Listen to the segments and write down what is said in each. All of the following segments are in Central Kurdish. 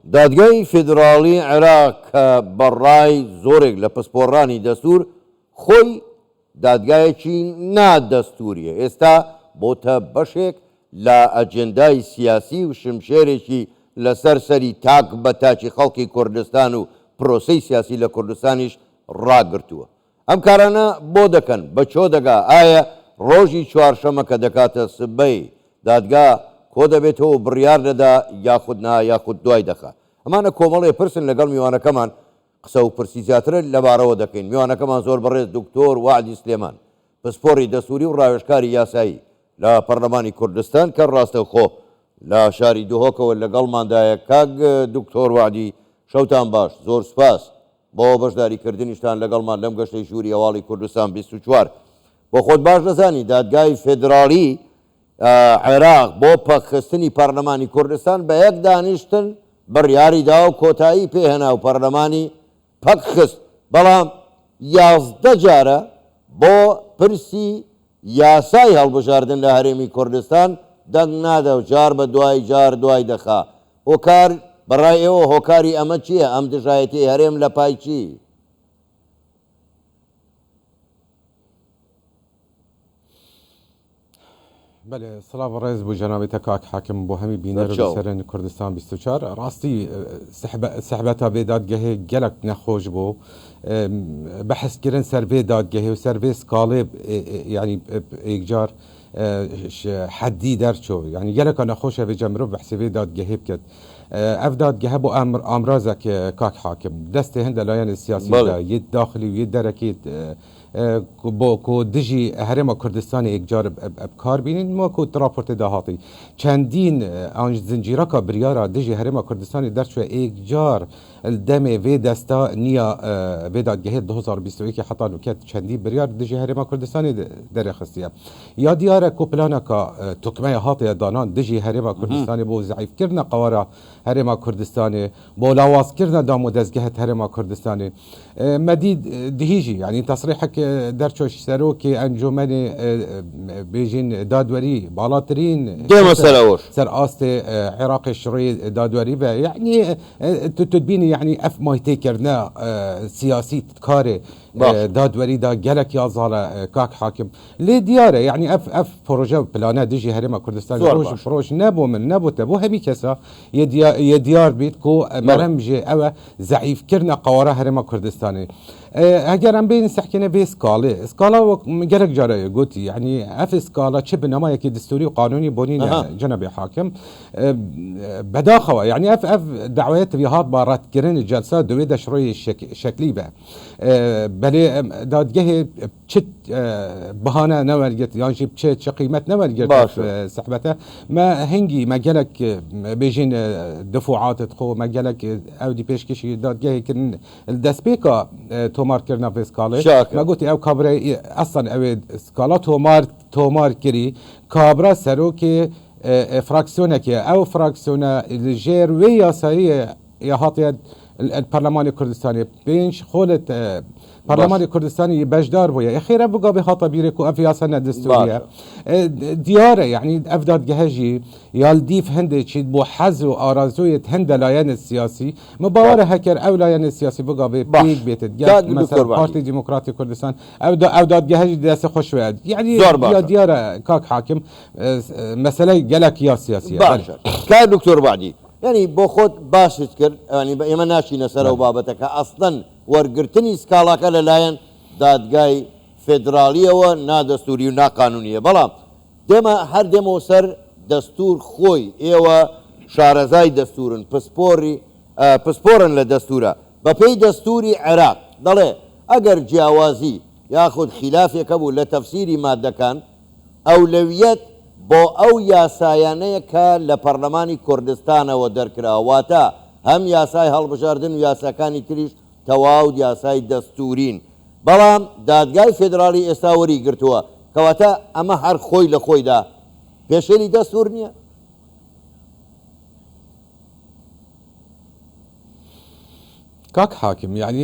دادگای فێدراڵی عێراق کە بەڕای زۆرێک لە پسپۆڕانی دەستور خۆی دادگایەکی نادەستوریە، ئێستا بۆتە بەشێک لە ئەجێندای سیاسی و شمشێرێکی لەسەر سەری تاک بە تاچی خەڵکی کوردستان و پرۆسەی سیاسی لە کوردستانیش ڕاگرتووە. ئەم کارانە بۆ دەکەن بەچۆ دەگا ئایا ڕۆژی چوارشەمە کە دەکاتە سبەی دادگا کۆ دەبێتەوە بڕیار دەدا یاخود نا یاخود دوای دەخات. ئەمانە کۆمەڵێ پرسن لەگەڵ میوانەکەمان قسە و پرسی زیاترە لەبارەوە دەکەین. میوانەکەمان زۆر بەڕێز دکتۆر وعدی سلێمان پسپۆڕی دەسووری و ڕاوێژکاری یاسایی لە پەرلەمانی کوردستان کە ڕاستەوخۆ لە شاری دوهۆکەوە لەگەڵماندایە. کاک دکتۆر وعدی شەوتان باش، زۆر سپاس بۆ بەشداریکردنیشتان لەگەڵمان لەم گەشتەی ژووری هەواڵی کوردستان 24. بۆ خۆت باش دەزانی دادگای فێدراڵی عێراق بۆ پەخستنی پەرلەمانی کوردستان بە یەک دانیشتن بڕیاریدا و کۆتایی پێهێنا و پەرلەمانی پەخست، بەڵام 11 جارە بۆ پرسی یاسای هەڵبژاردن لە هەرێمی کوردستان دەنگ نادە و جار بە دوای جار دوای دەخا. هۆکار بەڕای ئێوە هۆکاری ئەمە چییە؟ ئەم دژایەتی هەرێم لە پای چی؟ بله سلام ڕێز بوو جەنابێتە کاک حاکم بۆ هەمی بینەر سەرێن کوردستان 24. ڕاستی سەحبەتا بێدادگەهێ gelek nexweş bû behezkirin ser vê dadgehê û ser vê skalê yanî êkcar heddî derçû yanî geleka nexweş vê cem mirov behsê vê dadgehê biket. Ev dadgehe bû amrazek kak hakim destê hin de layanê siyasî de yê daxilî û yê derekê بۆ کۆ دژی هەرێما کوردستانی ئێکجار بکار بینین ما کۆ راپۆرتێ داهاتی چەندین ئەنج زنجیرەکە بریارە دژی هەرێما کوردستانی دەرچوە ئێکجار دەمێ vê desta نییە vê dadgehê 2021 heta nûket çendî biryar dijî herêma Kurdistanê derêxistiye. Ya diyar ku planeka tukmeya hatiye danan dijî herêma Kurdistanê bo zeîfkirina qewara herêma Kurdistanê bo lawazkirina dam û dezgehet herêma Kurdistanê medî dihî jî yanî tasrîhek derçoş serokê encûmenê bêjin dadwerî balatirîn ser astê Iraqê şirê dadwerî ve yanî tu tubînî يعني اف مايتي كرنا سياسي كاري دادوري دا جلك يا زاله كاك حاكم لي دياره يعني اف بروجه بلانا ديجي هرم كردستان بروج نبو من نبو تبو همي كسا يديار بيتكو مرمجي او ضعيف كرنا قواره هرم كردستاني اگر ام بين سحكينا في سكالا جلك جاره قلتي يعني اف سكالا تشب نما يكي دستوري وقانوني بونين جنبي حاكم بداخه يعني اف دعوات رياض بارات كرين الجلسات دويدا شروي شكلي به بلي دادگه چت بهانه نورگت يعني چه قيمت نورگت سحبته ما هنگي ما جلك بيجين دفوعات خو ما جلك او دي بيشكشي دادگه كن الدسبيكا تومار كرنا في سكاله ما قلت او كابرا اصلا او سكالا تومار كري كابرا سروكي فراكسيونك او فراكسيونا الجير ويا ساي يا هاتيا البرلمان الكردستاني بينش خولت برلمان الكردستاني بجدار بويا اخيرا بقى بخاطه بيركو افياسنا الدستوريه دياره يعني افداد جهجي يالديف هند تشيد بو حزو ارازويه هند لاين السياسي مباوره هكر او لاين السياسي بقى بيك بيت مثلا بارتي ديمقراطي كردستان او داد جهجي داس خوش يعني يا دياره كاك حاكم مساله جلك يا سياسيه كان دكتور بعدي يعني بۆ خۆت باشت کرد ینی ئێمە ناشینە سەرەوە بابەتەکە ئەسڵەن وەرگرتنی سکاڵاکە لەلایەن دادگای فێدراڵیەوە نادەستوری و ناقانونیە، بەڵام دێمە هەر دێمەوە سەر دەستور خۆی. ئێوە شارەزای دەستورن پسپۆرن لە دەستورە بە پێی دەستوری عێراق دەڵێ ئەگەر جیاوازی یاخود خلافێکە بوو لە تەفسیری مادەکان ئەولەویەت بۆ ئەو یاسایانەیە کە لە پەرلەمانی کوردستانەوە دەرکراواتە هەم یاسای هەڵبژاردن و یاساکانی تریش تەواو یاسای دەستورین، بەڵام دادگای فێدراڵی ئێستا وەری گرتووە کەواتە ئەمە هەر خۆی لە خۆیدا پێشێلی دەستور نییە. كاك حاكم يعني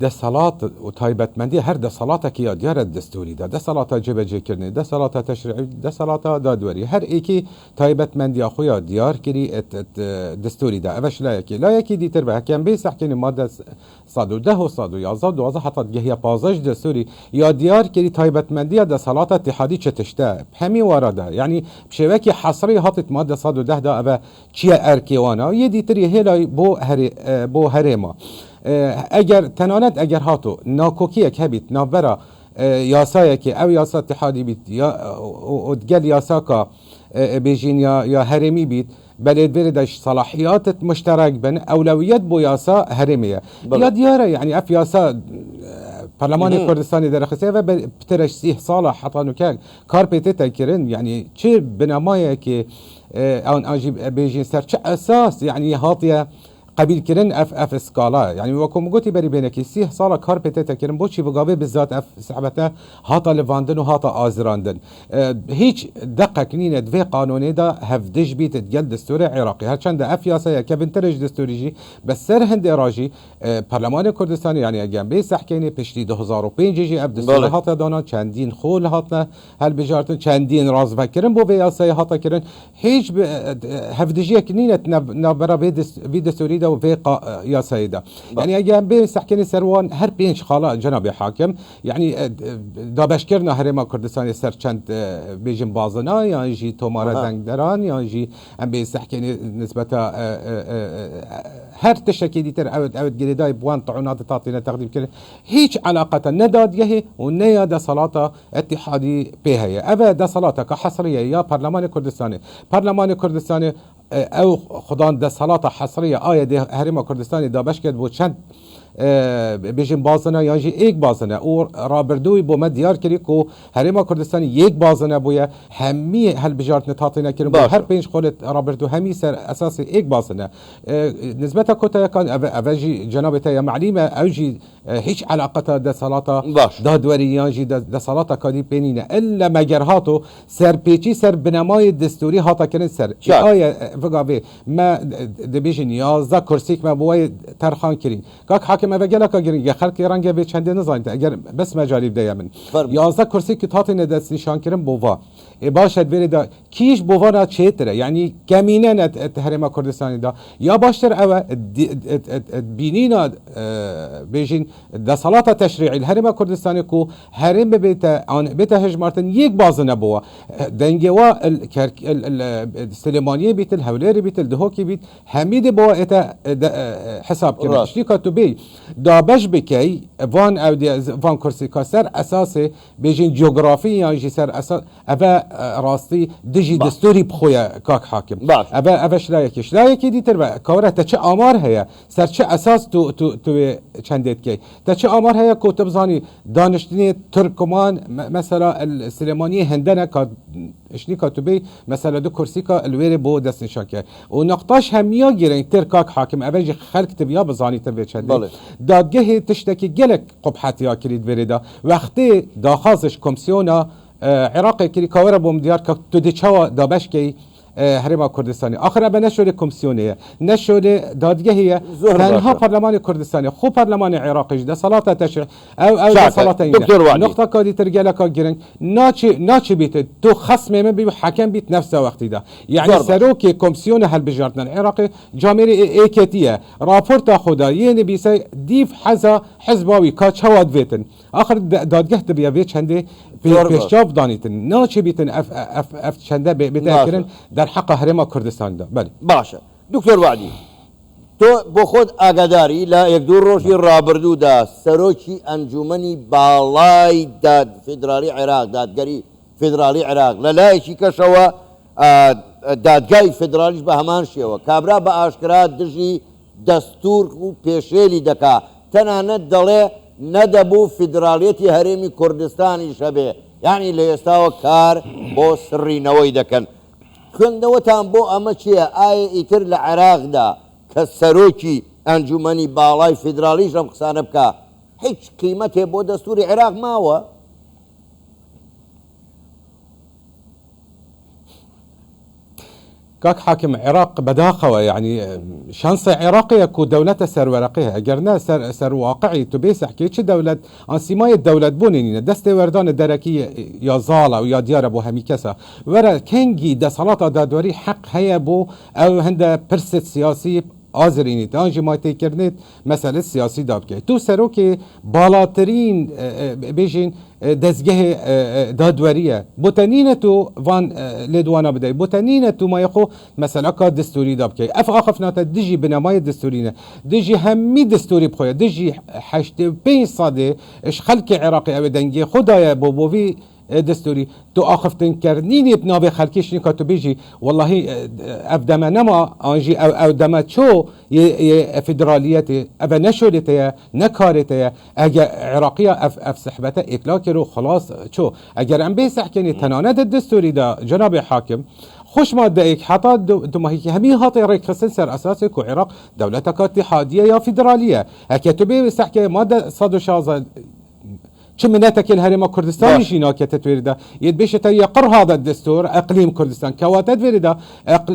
دەسەڵات و تایبەتمەندی هەر دەسەڵاتێکی یا دیارە دەستوریدا دەسەڵاتە جێبەجێکردنی دەسەڵاتە تەشریعی دەسەڵاتە دادوەری هەر ئێکی تایبەتمەندیا خۆیان دیارکردی دەستوریدا ئەوەش لایەکی دیتر بە هەکەمبێ سەحکێنی مادە 110 و 111 12 حتا گەهیە 15 دەستوری یا دیارکردی تایبەتمەندیە دەسەڵاتە اتحادی چ تشتە هەمی وارەدا یعنی بشێوەکی حەسری هاتت مادە 110 دا ئەوە چیە ئەرکێوانە یە دیتری هێلای بۆ هەرێما ئەگەر تەنانەت ئەگەر هاتۆ ناکۆکیەک هەبیت ناوبەرە یاسایەکی ئەو یاسا اتحادی بیت گەل یاساکە بێژین یا هەرێمی بیت بەلێدبێرەدەش صلاحیاتت مشترک بن ئەولەویەت بۆ یاسا هەرێمیە یا دیارە یعنی ئەف یاسا پەرلەمانی کوردستانی دەرەخستێ و پترش 30 ساڵە حتا نوکە کار پێتێتە کردن یعنی چه بنەمایەکی ئەوان ئاژی بێژین سەر چه ئەساس یعنی هاتیە قبیل کردن اف اسکالا یعنی وەکو گوتی بەری بینێکی 30 ساڵە کار پێتێتە کردن بۆچی بگاوێ بزات اف سحبەتە هاتە لەڤاندن و هاتە ئازراندن هیچ دقەک نینە دوێ قانونێدا هەفدش بیتت گەل دستوری عێراقی هەرچەندە ئەف یاسایە کە بنترش دستوریژی بەسەر هەندێ ڕاژی پەرلەمانی کوردستانی یعنی ئەگەمبێ سەحکێنی پشتی 2005 جی ئەف دستوری هاتە دانا چەندین خۆل هاتنە هەلبژارتن چەندین ڕازڤەکردن بۆ vê یاسایە هاتە کردن هیچ هەفدژیەک نینە نابەرە vê دستوری و في ياسايدا يعني اجان بين سحكني سروان هر بينش خالا جناب حاكم يعني دابشكرنا هرما كردستان سر چند بيجن بازنا يا يجي تومارا زنگدران يا يجي ام بين سحكني نسبة هر تشكي ديتر اوت جريداي بوان طعنات تعطينا تقديم كده هيج علاقة نداد يهي ونيا دا صلاة اتحادي بها ابا دا صلاة كحصرية يا برلمان كردستاني برلمان كردستاني او خدان دا صلاة حصرية آية دي هرما كردستاني دا بشكد بو چند بيجن بازنه یا یک بازنه او رابردوی بو ما دیار کردی کو هرما کردستانی یک بازنه بویا همی هل بجارت نتاطینا کردن بو هر پنج خولت رابردو همی سر اساس یک بازنه نسبتا کوتا کان اوجی جناب تا معلومه اوجی هیچ علاقه ده صلاة دادوری یا جی ده صلاة کادی بینینه الا مگر هاتو سر پیچی سر بنمای دستوری هاتا کردن سر آیه وگاوی ما دبیجن 11 کرسیک ما بوی ترخان کردین که ما بگلا که گرین خلق رنگ به چنده نزانید اگر بس مجالی بده من 11 کرسی که تاتی ندست نشان کردن بووا باشد برید کیش بووا را چیتره یعنی کمینه نت هرما کردستانی دا یا باشتر او بینینا بیجین دا صلاة تشریعی هرما کردستانی کو هرم بیت آن بیت هجمارتن یک باز نبوه دنگوا السليمانيه بیت الهولری بیت الدهوکی بیت حمید بوا اتا حساب کرد شتیکا تو بی دابش بکی وان او وان کرسی کاسر اساس بیجین جغرافی یا سر اساس اوه راستی دجی دستوری بخویا کاک حاکم اوه شلایکی دیتر و کاره تا چه آمار هیا سر چه اساس تو چندیت کی تا چه آمار هیا کتب زانی دانشتنی ترکمان مثلا السليمانيه هندنه که اشنی کاتوبی مثلا دو کرسی که الویری بو دست نشان که و نقطاش همیا گیرن ترکاک حاکم اوه خلق تبیا بزانی تبیا چندی دادگه تشتکی گلک قبحتی ها کرید وریدا وقتی داخازش کمسیونا عراقی کلی کاوره بوم دیار که تو دی چاوا دابش کی هرما کردستانی آخر ابا نشوده کمسیونیه نشوده دادگهیه تنها پارلمان کردستانی خو پارلمان عراقی ده صلاة تشریع او ده صلاة اینه نقطه کادی ترگله که گرنگ ناچی بیت تو خصم من بی حکم بیت نفس وقتی ده یعنی سروک کمسیون هل بجاردن عراقی جامعه ایکتیه راپورت خدا یه نبیسه دیف حزا حزباوی که چواد ویتن آخر دادگه تبیا وی چنده پیشاف دانیتن ناچی بیتن اف چنده بیتن در حق هرما کردستان ده بله باشه دکتر وعدی تو بۆ خۆت ئاگاداری لە یەک دوو ڕۆژی ڕابردوودا سەرۆکی ئەنجومەنی باڵای فیدرالی عێراق دادگەری فیدرالی عێراق لە لایەکی کەشەوە دادگای فیدرالیش بە هەمان شێوە کابرا بە ئاشکرا دژی دەستور و پێشێلی دەکا تەنانەت دەڵێ نەدەبوو فیدرالیەتی هەرێمی کوردستانی شەبێ یعنی لە ئێستاوە کار بۆ سڕینەوەی دەکەن خوێندنەوەتان بۆ ئەمە چییە ئایا ئیتر لە عێراقدا کە سەرۆکی ئەنجومەنی باڵای فیدرالیش ئەم قسانە بکە هیچ قیمەتێ بۆ دەستوری عێراق ماوە كاك حاكم عراق بداخوة يعني شانس عراقية كو دولة سر ورقيها اگرنا سر واقعي تبيس حكي چه دولة انسيماي الدولة بونين دست وردان الدركية يا زالة ويا ديار ابو همي كسا ورا كنجي دا صلاة دادوري حق هيا بو او هندا برست سياسي آزرینی تانجی ما تکرنید مسئله سیاسی داب که تو سروک بالاترین بیشین دزگه دادوریه بوتنین تو وان لدوانا بدای بوتنین تو ما یخو مسئله کا دستوری داب که اف آخفناتا دجی بنمای دستورینه دجی همی دستوری بخواه دجی 85 ساده اش خلق عراقی او دنگی خدای بوبوی دستوري تو آخفتن كرنيني بنابي خلقيش نكا تو بيجي والله افدما نما انجي او دما تشو فدراليتي افا نشولتي نكارتي اجا عراقية اف سحبتا اكلاكرو خلاص شو اگر ام بيس احكيني تناند الدستوري دا جناب حاكم خوش ما دايك حتى دوما هيك همي هاتي ريك خسن سر اساسك وعراق دولتك اتحادية يا فدرالية اكي تو بيس احكي مادة صادو شازا چه مناتك الهرم كردستان جينا كتتوردا يدبشت يقر هذا الدستور اقليم كردستان كواتد وردا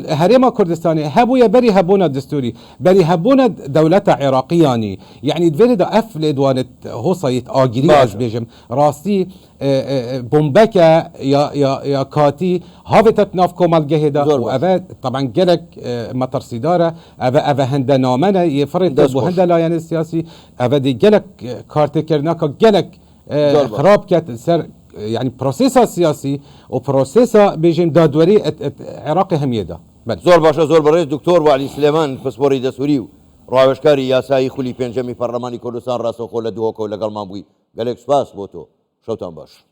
هرم كردستاني هبو يبري هبونا دستوري بري هبونا دولة عراقياني يعني دوردا اف لدوانت هوصيت اجري از بيجم راستي بومبكا يا كاتي هافتت نافكو مالجهدا وأبا طبعا جلك مطر سيدارة أبا هندا نامنا يفرد بو هندا لاين السياسي أبا دي جلك كارتي كرناكا جلك خراب كات سر يعني بروسيسا سياسي وبروسيسا بيجم دادوري عراقي هم يدا زور باشا زور بريز دكتور وعلي سليمان بسبوري دسوري راوشكاري ياساي خولي بينجمي برلماني كردستان راسو خول دوكو لقل مامبوي قالك سباس بوتو شوتان باش